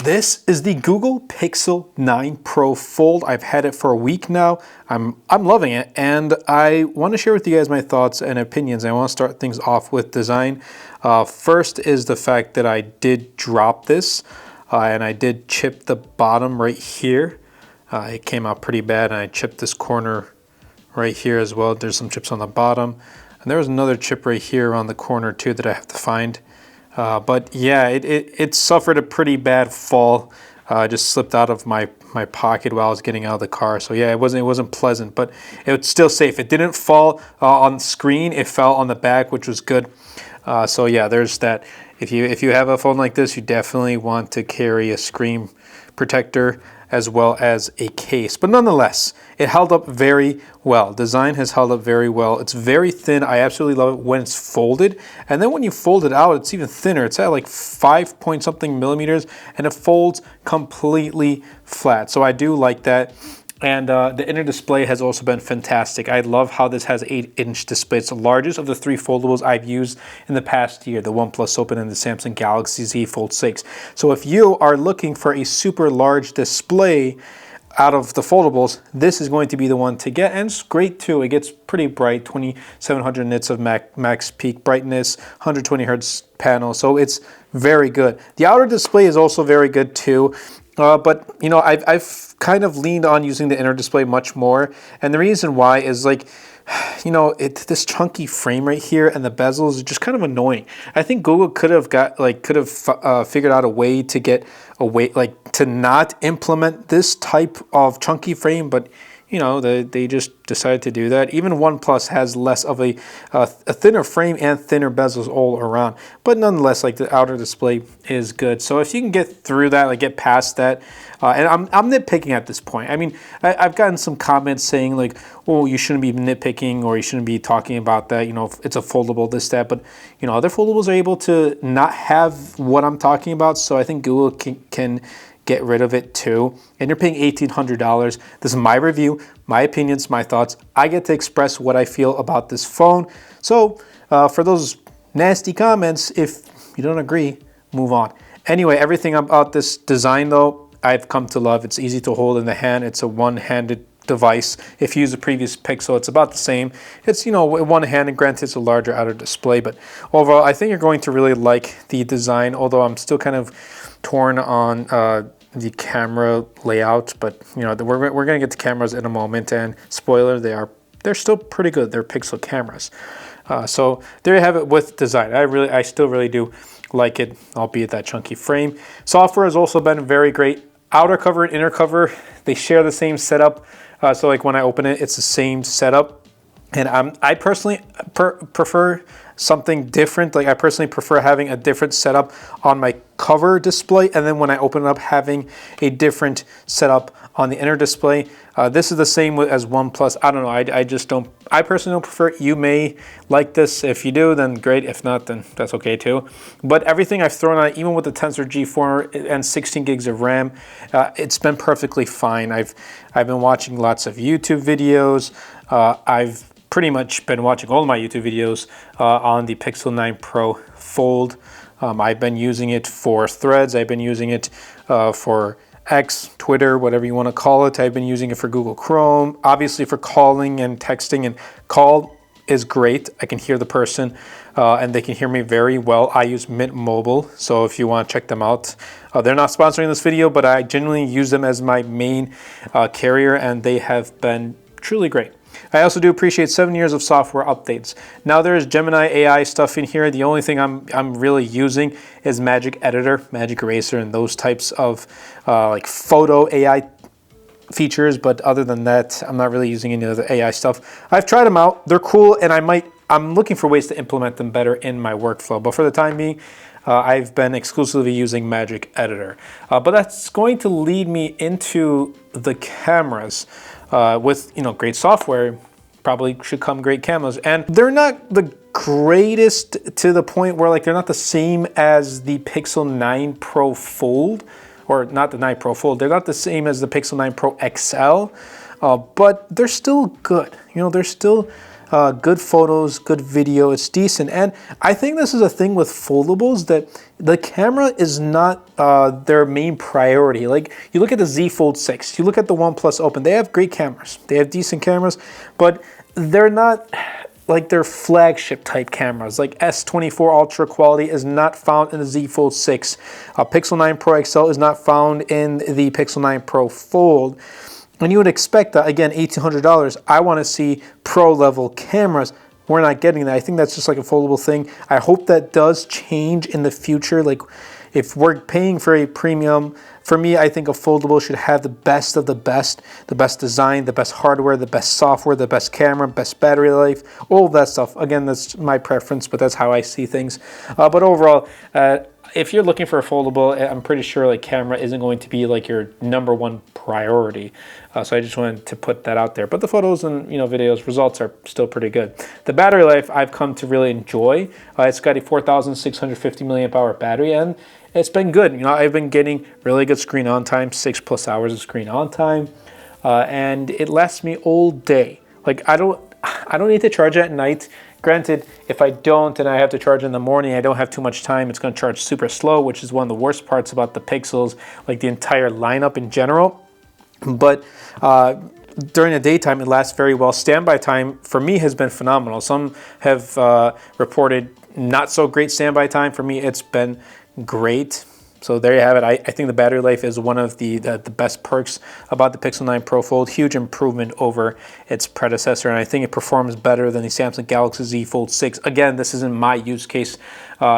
This is the Google Pixel 9 Pro Fold. I've had it for a week now. I'm loving it, and I want to share with you guys my thoughts and opinions. I want to start things off with design. First is the fact that I did drop this, and I did chip the bottom right here. It came out pretty bad, and I chipped this corner right here as well. There's some chips on the bottom, and there was another chip right here on the corner too that I have to find. But yeah, it suffered a pretty bad fall. Just slipped out of my pocket while I was getting out of the car. So yeah, it wasn't pleasant, but it was still safe. It didn't fall on screen. It fell on the back, which was good. So yeah, there's that. If you have a phone like this, you definitely want to carry a screen protector as well as a case. But nonetheless, it held up very well. Design has held up very well. It's very thin. I absolutely love it when it's folded. And then when you fold it out, it's even thinner. It's at like 5 point something millimeters, and it folds completely flat. So I do like that. And the inner display has also been fantastic. I love how this has 8-inch display. It's the largest of the 3 foldables I've used in the past year, the OnePlus Open and the Samsung Galaxy Z Fold 6. So if you are looking for a super large display out of the foldables, this is going to be the one to get. And it's great too. It gets pretty bright, 2700 nits of max peak brightness, 120 hertz panel. So it's very good. The outer display is also very good too. But you know, I've kind of leaned on using the inner display much more, and the reason why is like, you know, this chunky frame right here and the bezels are just kind of annoying. I think Google could have figured out a way to get to not implement this type of chunky frame, but you know, they just decided to do that. Even OnePlus has less of a thinner frame and thinner bezels all around. But nonetheless, like the outer display is good. So if you can get through that, like get past that, and I'm nitpicking at this point. I mean, I've gotten some comments saying like, oh, you shouldn't be nitpicking or you shouldn't be talking about that. You know, it's a foldable, this, that. But, you know, other foldables are able to not have what I'm talking about. So I think Google can get rid of it too. And you're paying $1,800. This is my review, my opinions, my thoughts. I get to express what I feel about this phone. So for those nasty comments, if you don't agree, move on. Anyway, everything about this design though, I've come to love. It's easy to hold in the hand. It's a one-handed device. If you use the previous Pixel, it's about the same. It's, you know, one-handed. Granted, it's a larger outer display, but overall, I think you're going to really like the design, although I'm still kind of torn on the camera layout, but you know, we're gonna get to cameras in a moment, and spoiler, they're still pretty good. They're Pixel cameras. So there you have it with design. I still really do like it, albeit that chunky frame. Software has also been very great. Outer cover and inner cover, they share the same setup. So like when I open it, it's the same setup. And I personally prefer something different. Like I personally prefer having a different setup on my cover display, and then when I open it up, having a different setup on the inner display. This is the same as OnePlus. I don't know. I personally don't prefer it. You may like this. If you do, then great. If not, then that's okay too. But everything I've thrown on, even with the Tensor G4 and 16 gigs of RAM, it's been perfectly fine. I've been watching lots of YouTube videos. I've pretty much been watching all of my YouTube videos on the Pixel 9 Pro Fold. I've been using it for Threads. I've been using it for X, Twitter, whatever you want to call it. I've been using it for Google Chrome, obviously for calling and texting. And call is great. I can hear the person and they can hear me very well. I use Mint Mobile, so if you want to check them out. They're not sponsoring this video, but I genuinely use them as my main carrier, and they have been truly great. I also do appreciate 7 years of software updates. Now there is Gemini AI stuff in here. The only thing I'm really using is Magic Editor, Magic Eraser, and those types of like photo AI features. But other than that, I'm not really using any of the AI stuff. I've tried them out. They're cool, and I'm looking for ways to implement them better in my workflow. But for the time being, I've been exclusively using Magic Editor. But that's going to lead me into the cameras. With, you know, great software, probably should come great cameras. And they're not the greatest to the point where like they're not the same as the Pixel 9 Pro Fold, or not the 9 Pro Fold. They're not the same as the Pixel 9 Pro XL, but they're still good. You know, they're still good photos, good video. It's decent. And I think this is a thing with foldables, that the camera is not their main priority. Like, you look at the Z Fold 6, you look at the OnePlus Open, they have great cameras. They have decent cameras, but they're not like their flagship type cameras. Like S24 Ultra quality is not found in the Z Fold 6. Pixel 9 Pro XL is not found in the Pixel 9 Pro Fold. And you would expect that, again, $1,800, I want to see pro level cameras. We're not getting that. I think that's just like a foldable thing. I hope that does change in the future. Like, if we're paying for a premium, for me, I think a foldable should have the best of the best design, the best hardware, the best software, the best camera, best battery life, all of that stuff. Again, that's my preference, but that's how I see things. But overall, if you're looking for a foldable, I'm pretty sure like camera isn't going to be like your #1 priority. So I just wanted to put that out there. But the photos and videos results are still pretty good. The battery life I've come to really enjoy. It's got a 4,650 milliamp hour battery, and it's been good. I've been getting really good screen on time, 6+ hours of screen on time, and it lasts me all day. Like, I don't need to charge at night. Granted, if I don't and I have to charge in the morning, I don't have too much time. It's going to charge super slow, which is one of the worst parts about the Pixels, like the entire lineup in general. But during the daytime, it lasts very well. Standby time for me has been phenomenal. Some have reported not so great standby time. For me, it's been great. So there you have it. I think the battery life is one of the best perks about the Pixel 9 Pro Fold. Huge improvement over its predecessor, and I think it performs better than the Samsung Galaxy Z Fold 6. Again, this isn't my use case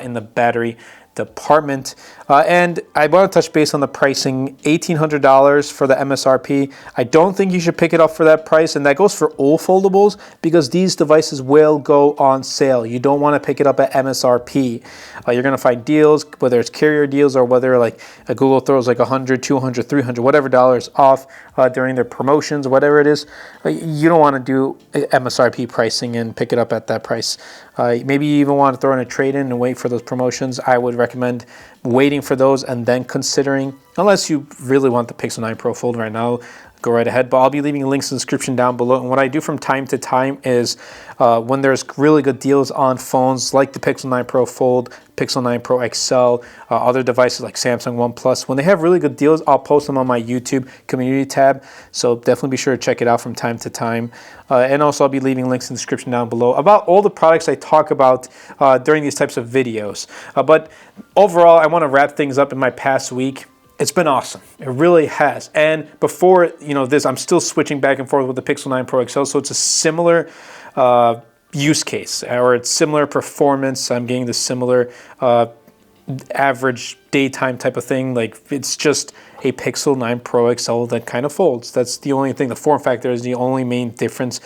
in the battery department. And I want to touch base on the pricing. $1,800 for the MSRP. I don't think you should pick it up for that price, and that goes for all foldables, because these devices will go on sale. You don't want to pick it up at MSRP. You're going to find deals, whether it's carrier deals or whether like Google throws like $100, $200, $300, whatever dollars off during their promotions, whatever it is. You don't want to do MSRP pricing and pick it up at that price. Maybe you even want to throw in a trade-in and wait for those promotions. I would recommend waiting for those and then considering, unless you really want the Pixel 9 Pro Fold right now, go right ahead. But I'll be leaving links in the description down below. And what I do from time to time is when there's really good deals on phones like the Pixel 9 Pro Fold, Pixel 9 Pro XL, other devices like Samsung, OnePlus, when they have really good deals, I'll post them on my YouTube community tab. So definitely be sure to check it out from time to time. And also I'll be leaving links in the description down below about all the products I talk about during these types of videos. But overall, I want to wrap things up in my past week. It's been awesome. It really has. And before this, I'm still switching back and forth with the Pixel 9 Pro XL, so it's a similar use case, or it's similar performance. I'm getting the similar average daytime type of thing. Like, it's just a Pixel 9 Pro XL that kind of folds. That's the only thing. The form factor is the only main difference,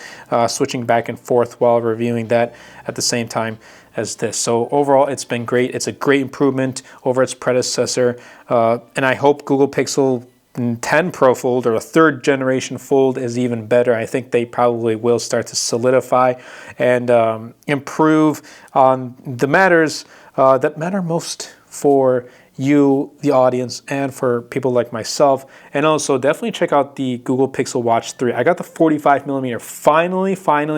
switching back and forth while reviewing that at the same time as this. So overall, it's been great. It's a great improvement over its predecessor. And I hope Google Pixel 10 Pro Fold, or a 3rd generation Fold, is even better. I think they probably will start to solidify and improve on the matters that matter most for you, the audience, and for people like myself. And also definitely check out the Google Pixel Watch 3. I got the 45mm.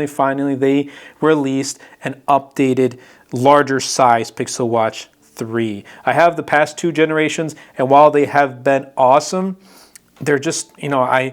Finally, they released an updated, larger size Pixel Watch 3. I have the past 2 generations, and while they have been awesome, they're just, I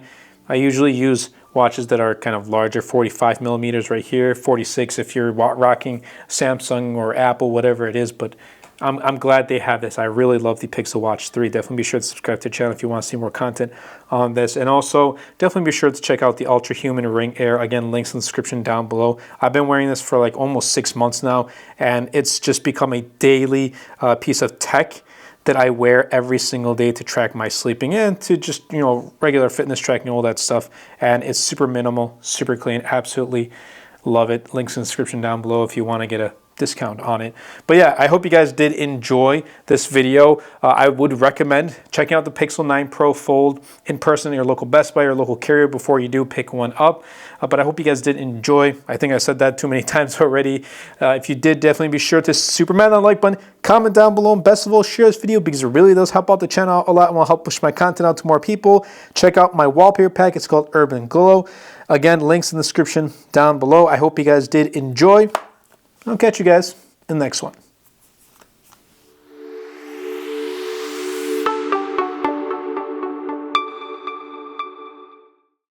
usually use watches that are kind of larger, 45mm right here, 46 if you're rocking Samsung or Apple, whatever it is. But I'm glad they have this. I really love the Pixel Watch 3. Definitely be sure to subscribe to the channel if you want to see more content on this. And also, definitely be sure to check out the Ultra Human Ring Air. Again, links in the description down below. I've been wearing this for like almost 6 months now, and it's just become a daily piece of tech that I wear every single day to track my sleeping and to just, regular fitness tracking, all that stuff. And it's super minimal, super clean. Absolutely love it. Links in the description down below if you want to get a discount on it. But yeah, I hope you guys did enjoy this video. I would recommend checking out the Pixel 9 Pro Fold in person at your local Best Buy or local carrier before you do pick one up. But I hope you guys did enjoy. I think I said that too many times already. If you did, definitely be sure to superman that like button, comment down below, and best of all, share this video because it really does help out the channel a lot and will help push my content out to more people. Check out my wallpaper pack. It's called Urban Glow. Again, links in the description down below. I hope you guys did enjoy. I'll catch you guys in the next one.